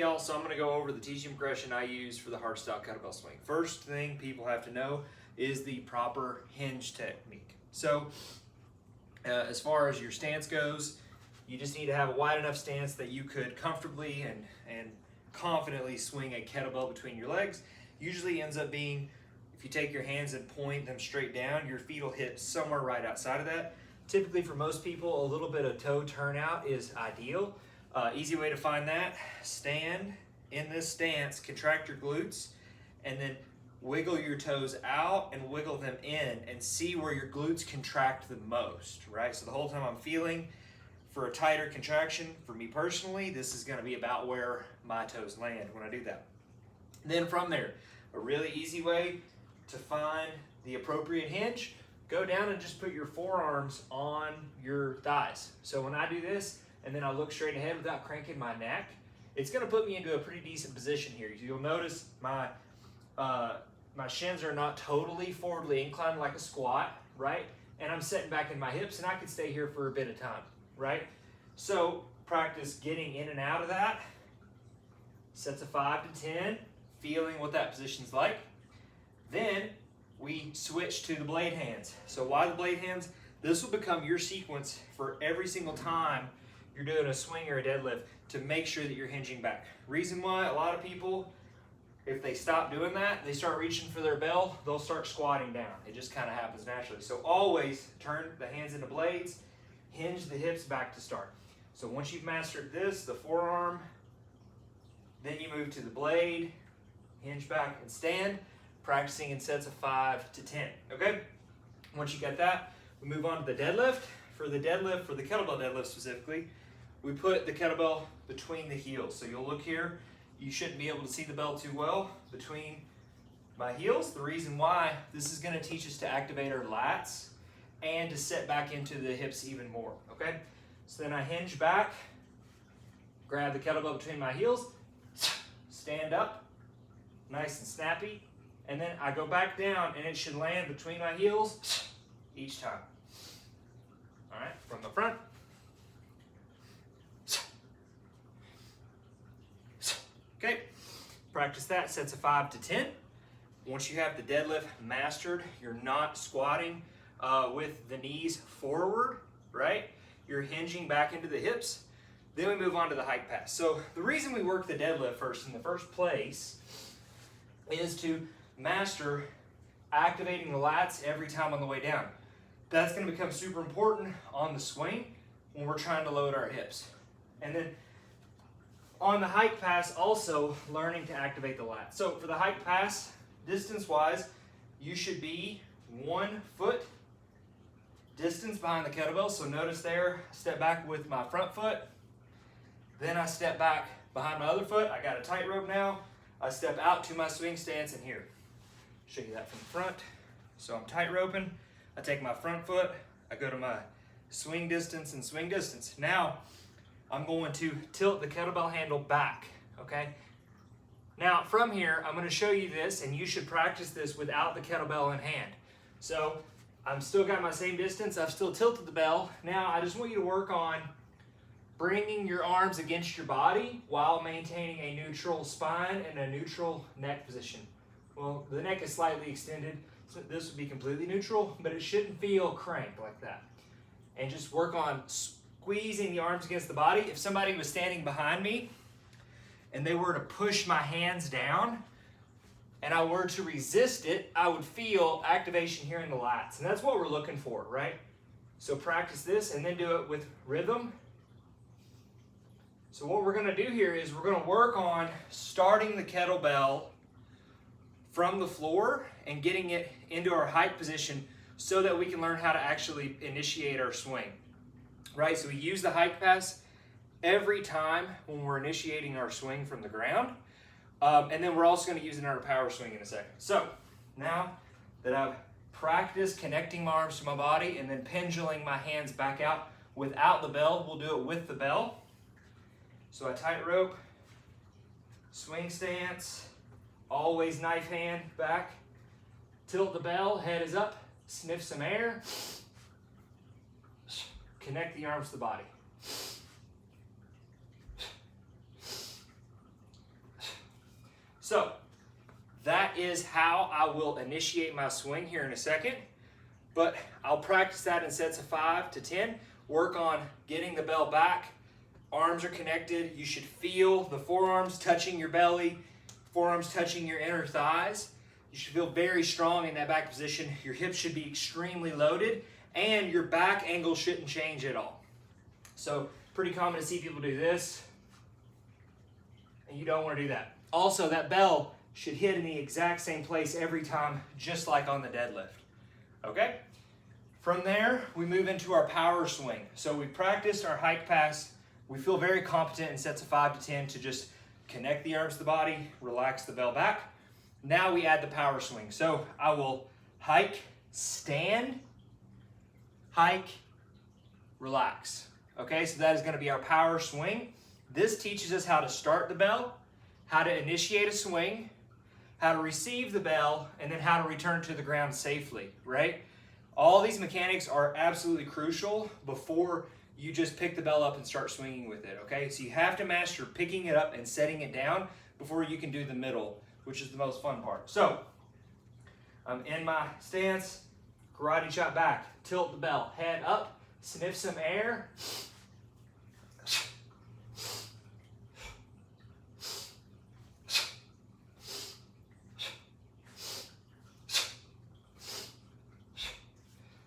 Y'all, so I'm going to go over the teaching progression I use for the Hardstyle kettlebell swing. First thing people have to know is the proper hinge technique. So as far as your stance goes, you just need to have a wide enough stance that you could comfortably and confidently swing a kettlebell between your legs. Usually ends up being, if you take your hands and point them straight down, your feet will hit somewhere right outside of that. Typically for most people, a little bit of toe turnout is ideal. Easy way to find that, stand in this stance, contract your glutes, and then wiggle your toes out and wiggle them in and see where your glutes contract the most, right? So the whole time I'm feeling for a tighter contraction, for me personally, this is gonna be about where my toes land when I do that. Then from there, a really easy way to find the appropriate hinge, go down and just put your forearms on your thighs. So when I do this, and then I look straight ahead without cranking my neck, it's gonna put me into a pretty decent position here. You'll notice my shins are not totally forwardly inclined like a squat, right? And I'm sitting back in my hips and I can stay here for a bit of time, right? So practice getting in and out of that. Sets of 5 to 10, feeling what that position's like. Then we switch to the blade hands. So why the blade hands? This will become your sequence for every single time you're doing a swing or a deadlift to make sure that you're hinging back. Reason why a lot of people, if they stop doing that, they start reaching for their bell, they'll start squatting down. It just kind of happens naturally. So always turn the hands into blades, hinge the hips back to start. So once you've mastered this, the forearm, then you move to the blade, hinge back and stand, practicing in sets of 5 to 10, okay? Once you got that, we move on to the deadlift. For the deadlift, for the kettlebell deadlift specifically, we put the kettlebell between the heels. So you'll look here, you shouldn't be able to see the bell too well between my heels. The reason why, this is gonna teach us to activate our lats and to set back into the hips even more, okay? So then I hinge back, grab the kettlebell between my heels, stand up, nice and snappy, and then I go back down and it should land between my heels each time. All right, from the front. Okay, practice that, sets of 5 to 10. Once you have the deadlift mastered, you're not squatting with the knees forward, right? You're hinging back into the hips. Then we move on to the hike pass. So the reason we work the deadlift first in the first place is to master activating the lats every time on the way down. That's going to become super important on the swing when we're trying to load our hips. And then on the hike pass, also learning to activate the lats. So for the hike pass, distance-wise, you should be 1 foot distance behind the kettlebell. So notice there, step back with my front foot. Then I step back behind my other foot. I got a tightrope now. I step out to my swing stance in here. Show you that from the front. So I'm tightroping. I take my front foot. I go to my swing distance and swing distance. Now I'm going to tilt the kettlebell handle back, okay? Now from here, I'm going to show you this, and you should practice this without the kettlebell in hand. So I'm still got my same distance. I've still tilted the bell. Now I just want you to work on bringing your arms against your body while maintaining a neutral spine and a neutral neck position. Well, the neck is slightly extended, so this would be completely neutral, but it shouldn't feel cranked like that. And just work on squeezing the arms against the body. If somebody was standing behind me and they were to push my hands down and I were to resist it, I would feel activation here in the lats. And that's what we're looking for, right? So practice this and then do it with rhythm. So what we're going to do here is we're going to work on starting the kettlebell from the floor and getting it into our hike position so that we can learn how to actually initiate our swing, right? So we use the hike pass every time when we're initiating our swing from the ground. And then we're also going to use it in our power swing in a second. So now that I've practiced connecting my arms to my body and then pendulum my hands back out without the bell, we'll do it with the bell. So I tightrope, swing stance, always knife hand back, tilt the bell, head is up, sniff some air, connect the arms to the body. So that is how I will initiate my swing here in a second, but I'll practice that in sets of 5 to 10. Work on getting the bell back. Arms are connected. You should feel the forearms touching your belly, forearms touching your inner thighs. You should feel very strong in that back position. Your hips should be extremely loaded, and your back angle shouldn't change at all. So pretty common to see people do this, and you don't want to do that. Also, that bell should hit in the exact same place every time, just like on the deadlift. Okay? From there, we move into our power swing. So we practiced our hike pass. We feel very competent in sets of 5 to 10 to just connect the arms to the body, relax the bell back. Now we add the power swing. So I will hike, stand, hike, relax. Okay, so that is going to be our power swing. This teaches us how to start the bell, how to initiate a swing, how to receive the bell, and then how to return to the ground safely, right? All these mechanics are absolutely crucial before you just pick the bell up and start swinging with it, okay? So you have to master picking it up and setting it down before you can do the middle, which is the most fun part. So I'm in my stance, karate chop back, tilt the bell, head up, sniff some air.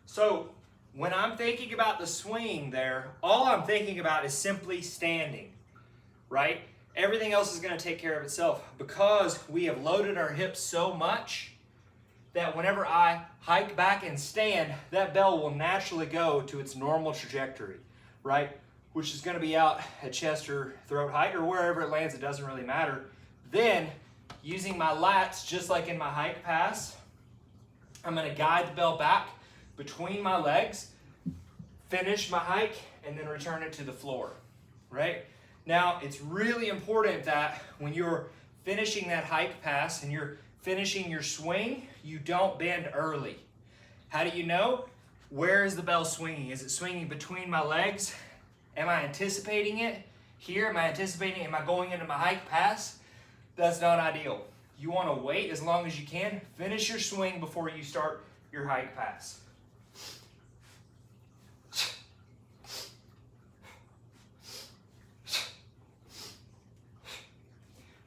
So when I'm thinking about the swing there, all I'm thinking about is simply standing, right? Everything else is going to take care of itself because we have loaded our hips so much that whenever I hike back and stand, that bell will naturally go to its normal trajectory, right? Which is going to be out at chest or throat height or wherever it lands, it doesn't really matter. Then, using my lats, just like in my hike pass, I'm going to guide the bell back between my legs, finish my hike, and then return it to the floor, right? Now, it's really important that when you're finishing that hike pass and you're finishing your swing, you don't bend early. How do you know? Where is the bell swinging? Is it swinging between my legs? Am I anticipating it here? Am I anticipating it? Am I going into my hike pass? That's not ideal. You want to wait as long as you can. Finish your swing before you start your hike pass.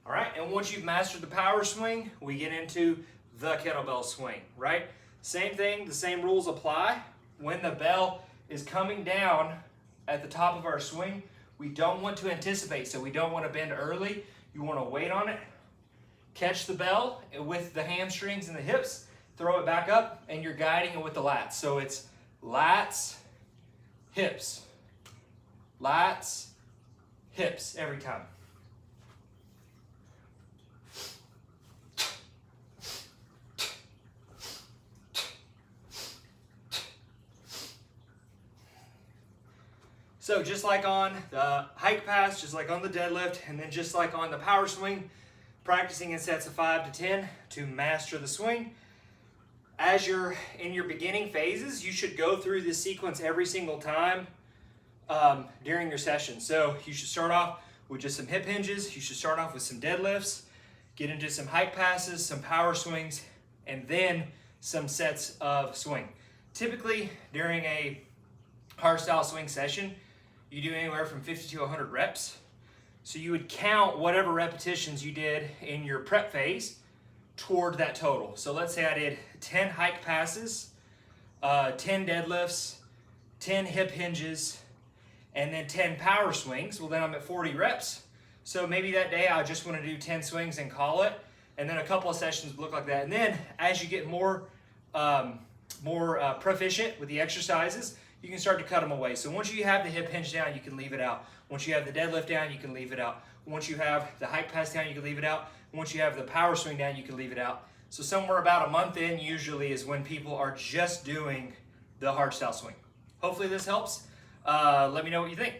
All right, and once you've mastered the power swing, we get into the kettlebell swing, right? Same thing, the same rules apply. When the bell is coming down at the top of our swing, we don't want to anticipate, so we don't want to bend early. You want to wait on it, catch the bell with the hamstrings and the hips, throw it back up, and you're guiding it with the lats. So it's lats, hips, every time. So just like on the hike pass, just like on the deadlift, and then just like on the power swing, practicing in sets of 5 to 10 to master the swing. As you're in your beginning phases, you should go through this sequence every single time during your session. So you should start off with just some hip hinges, you should start off with some deadlifts, get into some hike passes, some power swings, and then some sets of swing. Typically during a hardstyle swing session, you do anywhere from 50 to 100 reps. So you would count whatever repetitions you did in your prep phase toward that total. So let's say I did 10 hike passes, 10 deadlifts, 10 hip hinges, and then 10 power swings. Well, then I'm at 40 reps. So maybe that day I just want to do 10 swings and call it. And then a couple of sessions look like that. And then as you get more proficient with the exercises, you can start to cut them away. So once you have the hip hinge down, you can leave it out. Once you have the deadlift down, you can leave it out. Once you have the hike pass down, you can leave it out. Once you have the power swing down, you can leave it out. So somewhere about a month in usually is when people are just doing the hardstyle swing. Hopefully this helps. Let me know what you think.